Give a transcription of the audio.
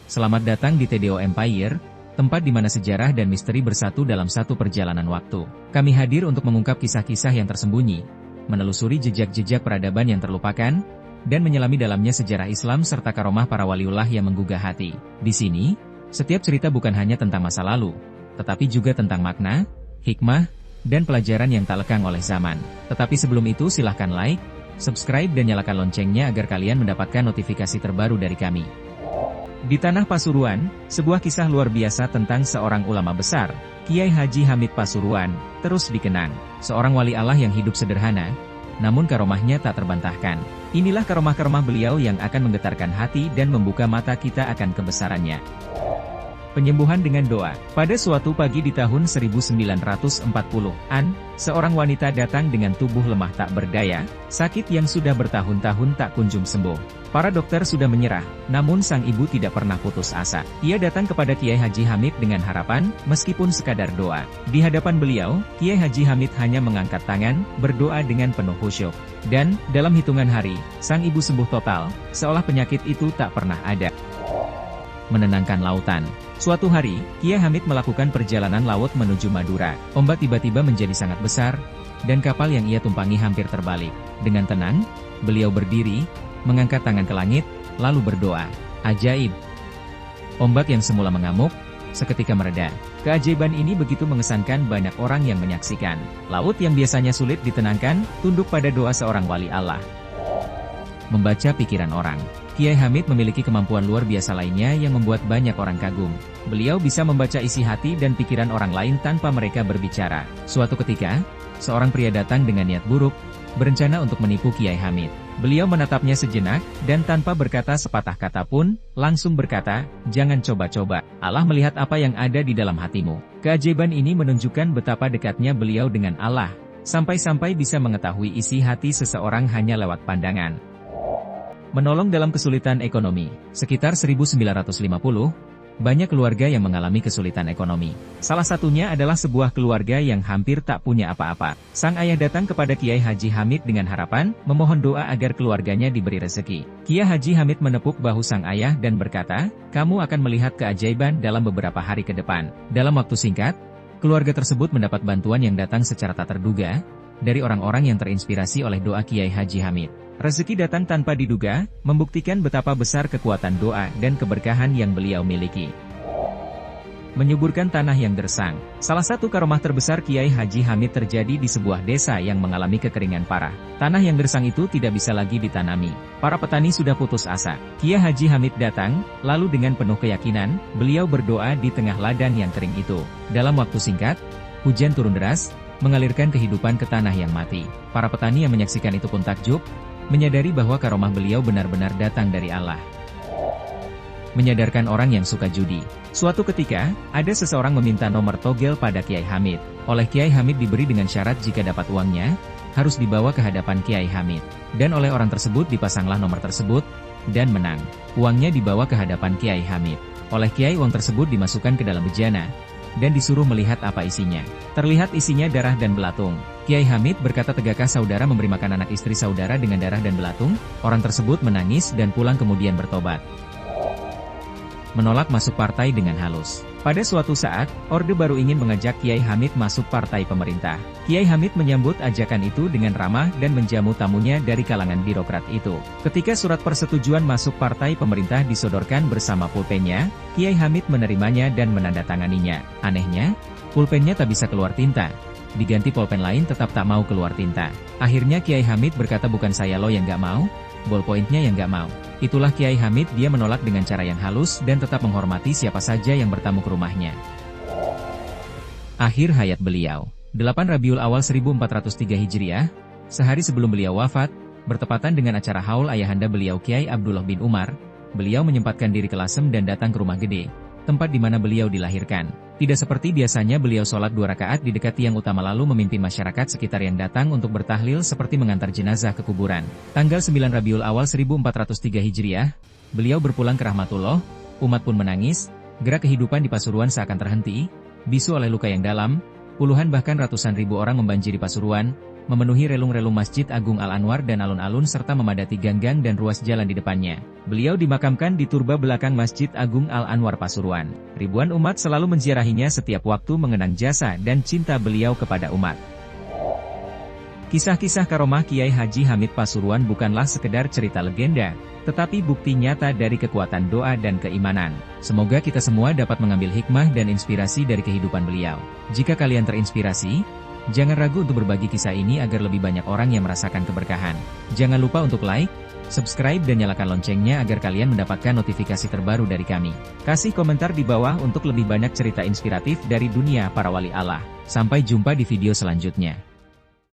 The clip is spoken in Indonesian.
Selamat datang di TDO Empire, tempat di mana sejarah dan misteri bersatu dalam satu perjalanan waktu. Kami hadir untuk mengungkap kisah-kisah yang tersembunyi, menelusuri jejak-jejak peradaban yang terlupakan, dan menyelami dalamnya sejarah Islam serta karomah para waliullah yang menggugah hati. Di sini, setiap cerita bukan hanya tentang masa lalu, tetapi juga tentang makna, hikmah, dan pelajaran yang tak lekang oleh zaman. Tetapi sebelum itu silahkan like, subscribe dan nyalakan loncengnya agar kalian mendapatkan notifikasi terbaru dari kami. Di Tanah Pasuruan, sebuah kisah luar biasa tentang seorang ulama besar, Kiai Haji Hamid Pasuruan, terus dikenang. Seorang wali Allah yang hidup sederhana, namun karomahnya tak terbantahkan. Inilah karomah-karomah beliau yang akan menggetarkan hati dan membuka mata kita akan kebesarannya. Penyembuhan dengan doa. Pada suatu pagi di tahun 1940-an, seorang wanita datang dengan tubuh lemah tak berdaya, sakit yang sudah bertahun-tahun tak kunjung sembuh. Para dokter sudah menyerah, namun sang ibu tidak pernah putus asa. Ia datang kepada Kiai Haji Hamid dengan harapan, meskipun sekadar doa. Di hadapan beliau, Kiai Haji Hamid hanya mengangkat tangan, berdoa dengan penuh khusyuk. Dan, dalam hitungan hari, sang ibu sembuh total, seolah penyakit itu tak pernah ada. Menenangkan lautan. Suatu hari, Kiai Hamid melakukan perjalanan laut menuju Madura. Ombak tiba-tiba menjadi sangat besar, dan kapal yang ia tumpangi hampir terbalik. Dengan tenang, beliau berdiri, mengangkat tangan ke langit, lalu berdoa. Ajaib! Ombak yang semula mengamuk, seketika mereda. Keajaiban ini begitu mengesankan banyak orang yang menyaksikan. Laut yang biasanya sulit ditenangkan, tunduk pada doa seorang wali Allah. Membaca pikiran orang. Kiai Hamid memiliki kemampuan luar biasa lainnya yang membuat banyak orang kagum. Beliau bisa membaca isi hati dan pikiran orang lain tanpa mereka berbicara. Suatu ketika, seorang pria datang dengan niat buruk, berencana untuk menipu Kiai Hamid. Beliau menatapnya sejenak, dan tanpa berkata sepatah kata pun, langsung berkata, "Jangan coba-coba, Allah melihat apa yang ada di dalam hatimu." Keajaiban ini menunjukkan betapa dekatnya beliau dengan Allah, sampai-sampai bisa mengetahui isi hati seseorang hanya lewat pandangan. Menolong dalam kesulitan ekonomi. Sekitar 1950, banyak keluarga yang mengalami kesulitan ekonomi. Salah satunya adalah sebuah keluarga yang hampir tak punya apa-apa. Sang ayah datang kepada Kiai Haji Hamid dengan harapan, memohon doa agar keluarganya diberi rezeki. Kiai Haji Hamid menepuk bahu sang ayah dan berkata, "Kamu akan melihat keajaiban dalam beberapa hari ke depan." Dalam waktu singkat, keluarga tersebut mendapat bantuan yang datang secara tak terduga, dari orang-orang yang terinspirasi oleh doa Kiai Haji Hamid. Rezeki datang tanpa diduga, membuktikan betapa besar kekuatan doa dan keberkahan yang beliau miliki. Menyuburkan tanah yang gersang. Salah satu karomah terbesar Kiai Haji Hamid terjadi di sebuah desa yang mengalami kekeringan parah. Tanah yang gersang itu tidak bisa lagi ditanami. Para petani sudah putus asa. Kiai Haji Hamid datang, lalu dengan penuh keyakinan, beliau berdoa di tengah ladang yang kering itu. Dalam waktu singkat, hujan turun deras, mengalirkan kehidupan ke tanah yang mati. Para petani yang menyaksikan itu pun takjub, menyadari bahwa karomah beliau benar-benar datang dari Allah. Menyadarkan orang yang suka judi. Suatu ketika, ada seseorang meminta nomor togel pada Kiai Hamid. Oleh Kiai Hamid diberi dengan syarat jika dapat uangnya, harus dibawa ke hadapan Kiai Hamid. Dan oleh orang tersebut dipasanglah nomor tersebut, dan menang. Uangnya dibawa ke hadapan Kiai Hamid. Oleh Kiai uang tersebut dimasukkan ke dalam bejana, dan disuruh melihat apa isinya. Terlihat isinya darah dan belatung. Kiai Hamid berkata, "Tegakkah saudara memberi makan anak istri saudara dengan darah dan belatung?" Orang tersebut menangis dan pulang kemudian bertobat. Menolak masuk partai dengan halus. Pada suatu saat, Orde Baru ingin mengajak Kiai Hamid masuk partai pemerintah. Kiai Hamid menyambut ajakan itu dengan ramah dan menjamu tamunya dari kalangan birokrat itu. Ketika surat persetujuan masuk partai pemerintah disodorkan bersama pulpennya, Kiai Hamid menerimanya dan menandatanganinya. Anehnya, pulpennya tak bisa keluar tinta. Diganti pulpen lain tetap tak mau keluar tinta. Akhirnya Kiai Hamid berkata, "Bukan saya loh yang gak mau, ballpointnya yang gak mau." Itulah Kiai Hamid, dia menolak dengan cara yang halus dan tetap menghormati siapa saja yang bertamu ke rumahnya. Akhir hayat beliau. 8 Rabiul Awal 1403 Hijriah, sehari sebelum beliau wafat, bertepatan dengan acara haul ayahanda beliau Kiai Abdullah bin Umar, beliau menyempatkan diri ke Lasem dan datang ke rumah gede, tempat di mana beliau dilahirkan. Tidak seperti biasanya beliau sholat 2 rakaat di dekat tiang utama lalu memimpin masyarakat sekitar yang datang untuk bertahlil seperti mengantar jenazah ke kuburan. Tanggal 9 Rabiul Awal 1403 Hijriah, beliau berpulang ke rahmatullah, umat pun menangis, gerak kehidupan di Pasuruan seakan terhenti, bisu oleh luka yang dalam, puluhan bahkan ratusan ribu orang membanjiri Pasuruan, memenuhi relung-relung Masjid Agung Al-Anwar dan alun-alun serta memadati gang-gang dan ruas jalan di depannya. Beliau dimakamkan di turba belakang Masjid Agung Al-Anwar Pasuruan. Ribuan umat selalu menziarahinya setiap waktu mengenang jasa dan cinta beliau kepada umat. Kisah-kisah karomah Kiai Haji Hamid Pasuruan bukanlah sekedar cerita legenda, tetapi bukti nyata dari kekuatan doa dan keimanan. Semoga kita semua dapat mengambil hikmah dan inspirasi dari kehidupan beliau. Jika kalian terinspirasi, jangan ragu untuk berbagi kisah ini agar lebih banyak orang yang merasakan keberkahan. Jangan lupa untuk like, subscribe dan nyalakan loncengnya agar kalian mendapatkan notifikasi terbaru dari kami. Kasih komentar di bawah untuk lebih banyak cerita inspiratif dari dunia para wali Allah. Sampai jumpa di video selanjutnya.